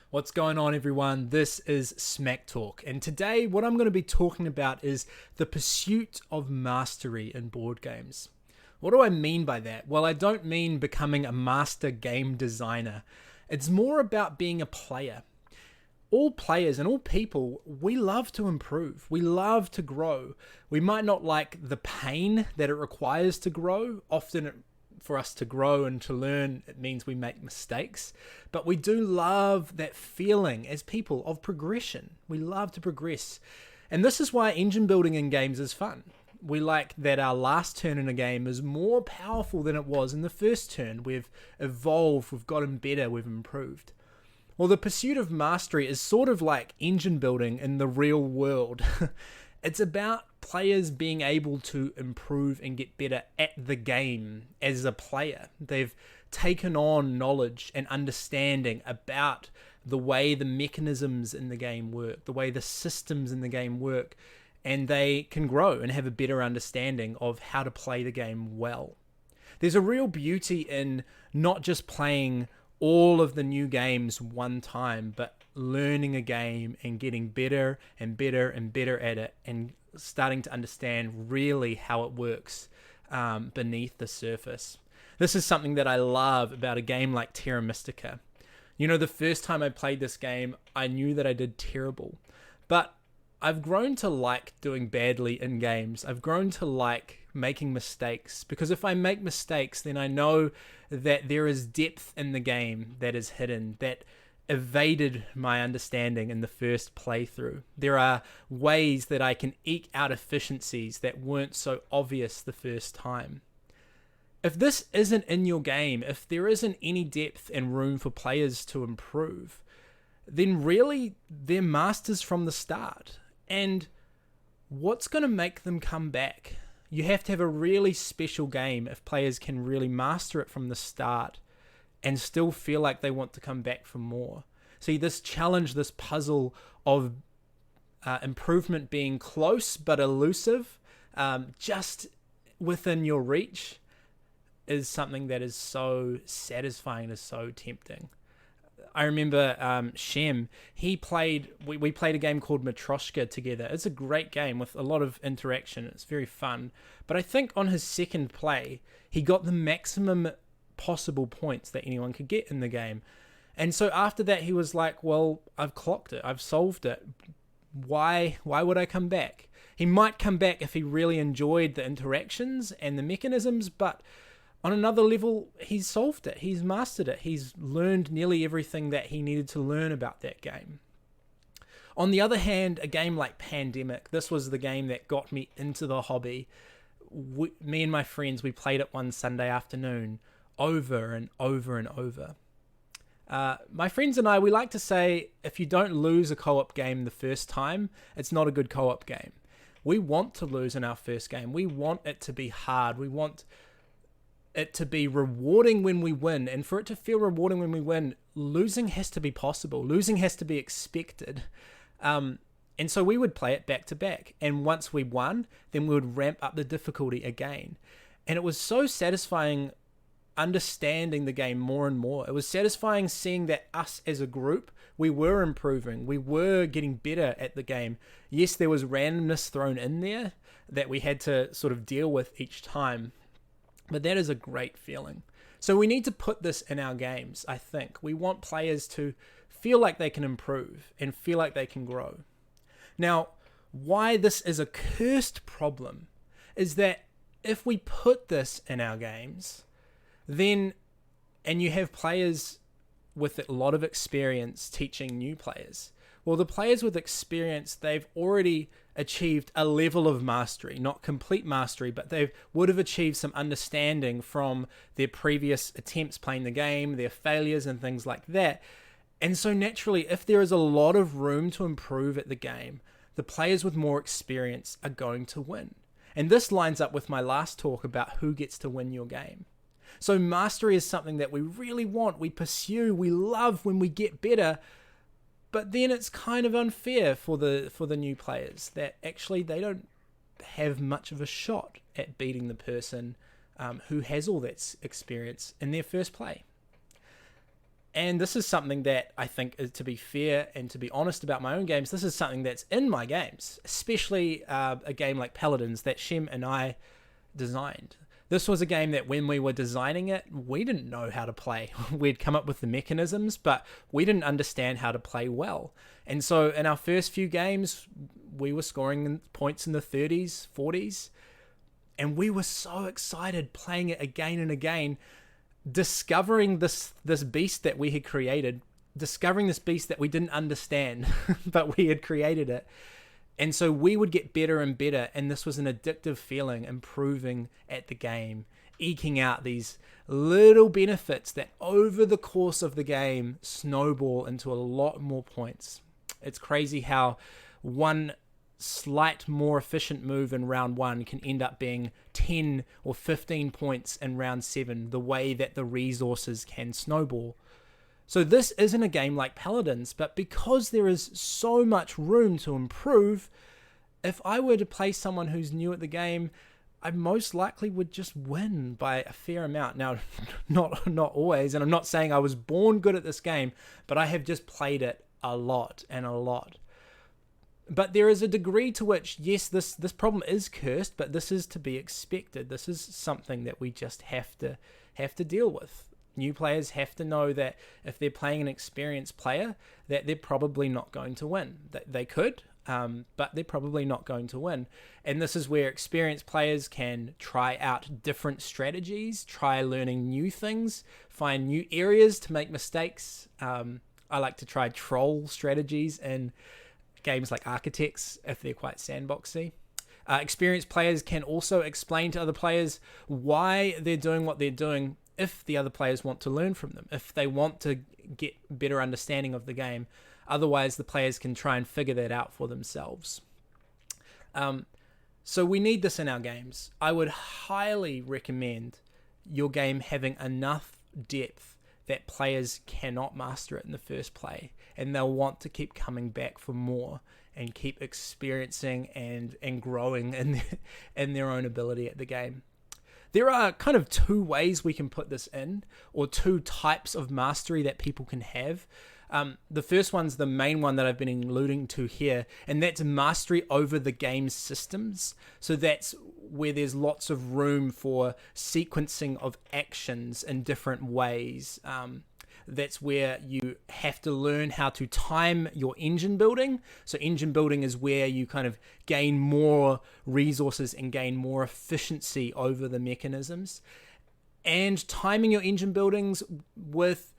What's going on, everyone? This is Smac Talk, and today what I'm going to be talking about is the pursuit of mastery in board games. What do I mean by that? Well, I don't mean becoming a master game designer. It's more about being a player. All players and all people, we love to improve. We love to grow. We might not like the pain that it requires to grow. Often for us to grow and to learn, it means we make mistakes. But we do love that feeling as people of progression. We love to progress. And this is why engine building in games is fun. We like that our last turn in a game is more powerful than it was in the first turn. We've evolved, we've gotten better, we've improved. Well, the pursuit of mastery is sort of like engine building in the real world. It's about players being able to improve and get better at the game as a player. They've taken on knowledge and understanding about the way the mechanisms in the game work, the way the systems in the game work, and they can grow and have a better understanding of how to play the game well. There's a real beauty in not just playing all of the new games one time, but learning a game and getting better and better and better at it and starting to understand really how it works beneath the surface. This is something that I love about a game like Terra Mystica. You know, the first time I played this game, I knew that I did terrible, but I've grown to like doing badly in games. I've grown to like making mistakes, because if I make mistakes, then I know that there is depth in the game that is hidden, that evaded my understanding in the first playthrough. There are ways that I can eke out efficiencies that weren't so obvious the first time. If this isn't in your game, if there isn't any depth and room for players to improve, then really they're masters from the start. And what's going to make them come back? You have to have a really special game if players can really master it from the start and still feel like they want to come back for more. See, this challenge, this puzzle of improvement being close but elusive, just within your reach, is something that is so satisfying, is so tempting. I remember Shem, we played a game called Matryoshka together. It's a great game with a lot of interaction. It's very fun. But I think on his second play, he got the maximum possible points that anyone could get in the game. And so after that, he was like, well, I've clocked it. I've solved it. Why would I come back? He might come back if he really enjoyed the interactions and the mechanisms, but on another level, he's solved it. He's mastered it. He's learned nearly everything that he needed to learn about that game. On the other hand, a game like Pandemic, this was the game that got me into the hobby. Me and my friends, we played it one Sunday afternoon over and over and over. My friends and I, we like to say, if you don't lose a co-op game the first time, it's not a good co-op game. We want to lose in our first game. We want it to be hard. We want it to be rewarding when we win. And for it to feel rewarding when we win, losing has to be possible. Losing has to be expected. And so we would play it back to back. And once we won, then we would ramp up the difficulty again. And it was so satisfying understanding the game more and more. It was satisfying seeing that us as a group, we were improving. We were getting better at the game. Yes, there was randomness thrown in there that we had to sort of deal with each time. But that is a great feeling. So we need to put this in our games, I think. We want players to feel like they can improve and feel like they can grow. Now, why this is a cursed problem is that if we put this in our games, then, and you have players with a lot of experience teaching new players, well, the players with experience, they've already achieved a level of mastery, not complete mastery, but they would have achieved some understanding from their previous attempts playing the game, their failures and things like that. And so naturally, if there is a lot of room to improve at the game, the players with more experience are going to win. And this lines up with my last talk about who gets to win your game. So mastery is something that we really want, we pursue, we love when we get better. But then it's kind of unfair for the new players that actually they don't have much of a shot at beating the person who has all that experience in their first play. And this is something that I think, is, to be fair and to be honest about my own games, this is something that's in my games, especially a game like Paladins that Shem and I designed. This was a game that when we were designing it, we didn't know how to play. We'd come up with the mechanisms, but we didn't understand how to play well. And so in our first few games, we were scoring points in the 30s, 40s, and we were so excited playing it again and again, discovering this beast that we had created, discovering this beast that we didn't understand, but we had created it. And so we would get better and better, and this was an addictive feeling, improving at the game, eking out these little benefits that over the course of the game snowball into a lot more points. It's crazy how one slight more efficient move in round 1 can end up being 10 or 15 points in round 7, the way that the resources can snowball. So this isn't a game like Paladins, but because there is so much room to improve, if I were to play someone who's new at the game, I most likely would just win by a fair amount. Now, not always, and I'm not saying I was born good at this game, but I have just played it a lot and a lot. But there is a degree to which, yes, this problem is cursed, but this is to be expected. This is something that we just have to deal with. New players have to know that if they're playing an experienced player, that they're probably not going to win. They could, but they're probably not going to win. And this is where experienced players can try out different strategies, try learning new things, find new areas to make mistakes. I like to try troll strategies in games like Architects if they're quite sandboxy. Experienced players can also explain to other players why they're doing what they're doing if the other players want to learn from them, if they want to get better understanding of the game. Otherwise, the players can try and figure that out for themselves. So we need this in our games. I would highly recommend your game having enough depth that players cannot master it in the first play, and they'll want to keep coming back for more and keep experiencing and growing in their own ability at the game. There are kind of two ways we can put this in, or two types of mastery that people can have. The first one's the main one that I've been alluding to here, and that's mastery over the game's systems. So that's where there's lots of room for sequencing of actions in different ways. That's where you have to learn how to time your engine building. So engine building is where you kind of gain more resources and gain more efficiency over the mechanisms. And timing your engine buildings with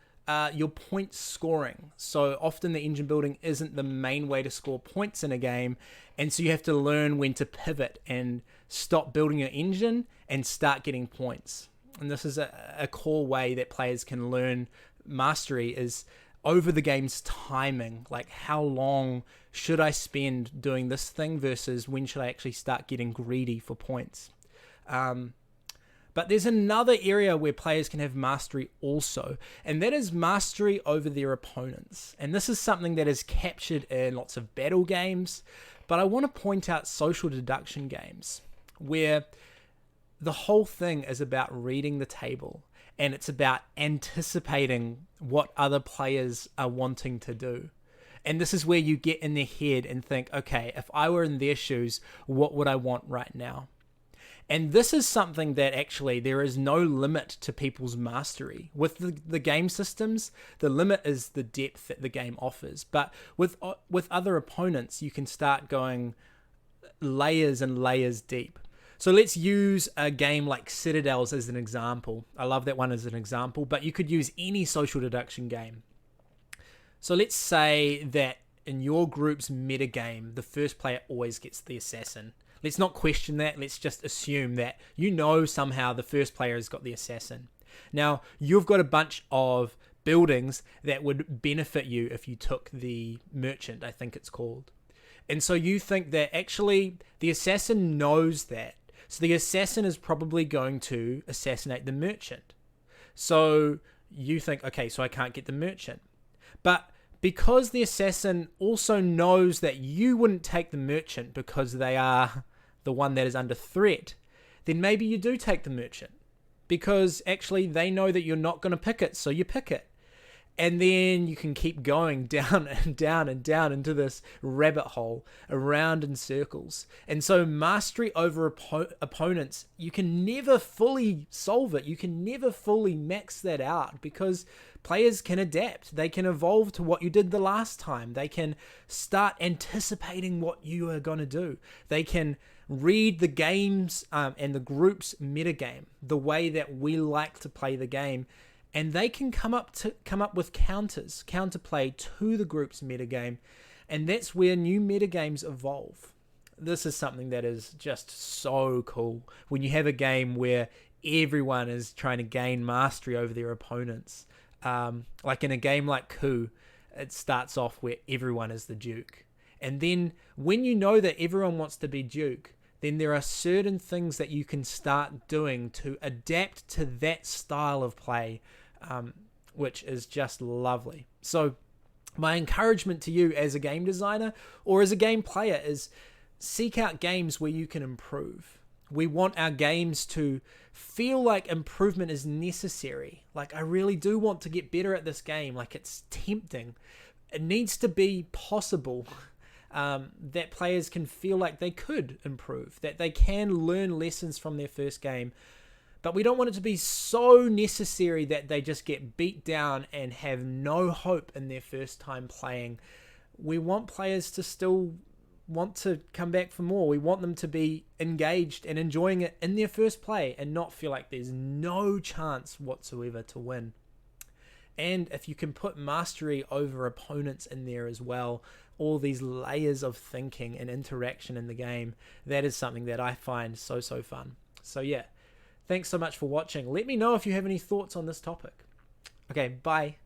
your point scoring. So often the engine building isn't the main way to score points in a game, and so you have to learn when to pivot and stop building your engine and start getting points. And this is a core way that players can learn mastery, is over the game's timing. Like, how long should I spend doing this thing versus when should I actually start getting greedy for points? But there's another area where players can have mastery also, and that is mastery over their opponents. And this is something that is captured in lots of battle games, but I want to point out social deduction games, where the whole thing is about reading the table, and it's about anticipating what other players are wanting to do. And this is where you get in their head and think, okay, if I were in their shoes, what would I want right now? And this is something that actually there is no limit to people's mastery. With the game systems, the limit is the depth that the game offers. But with other opponents, you can start going layers and layers deep. So let's use a game like Citadels as an example. I love that one as an example, but you could use any social deduction game. So let's say that in your group's meta game, the first player always gets the assassin. Let's not question that. Let's just assume that you know somehow the first player has got the assassin. Now, you've got a bunch of buildings that would benefit you if you took the merchant, I think it's called. And so you think that actually the assassin knows that. So the assassin is probably going to assassinate the merchant. So you think, okay, so I can't get the merchant. But because the assassin also knows that you wouldn't take the merchant because they are the one that is under threat, then maybe you do take the merchant because actually they know that you're not going to pick it, so you pick it. And then you can keep going down and down and down into this rabbit hole, around in circles. And so mastery over opponents, you can never fully solve it. You can never fully max that out, because players can adapt. They can evolve to what you did the last time. They can start anticipating what you are going to do. They can read the games and the group's metagame, the way that we like to play the game. And they can come up with counterplay to the group's metagame, and that's where new metagames evolve. This is something that is just so cool when you have a game where everyone is trying to gain mastery over their opponents. Like in a game like Coup, it starts off where everyone is the Duke. And then when you know that everyone wants to be Duke, then there are certain things that you can start doing to adapt to that style of play, which is just lovely. So my encouragement to you as a game designer or as a game player is seek out games where you can improve. We want our games to feel like improvement is necessary. Like, I really do want to get better at this game. Like, it's tempting. It needs to be possible. That players can feel like they could improve, that they can learn lessons from their first game. But we don't want it to be so necessary that they just get beat down and have no hope in their first time playing. We want players to still want to come back for more. We want them to be engaged and enjoying it in their first play and not feel like there's no chance whatsoever to win. And if you can put mastery over opponents in there as well, all these layers of thinking and interaction in the game, that is something that I find so fun. So yeah, thanks so much for watching. Let me know if you have any thoughts on this topic. Okay, bye.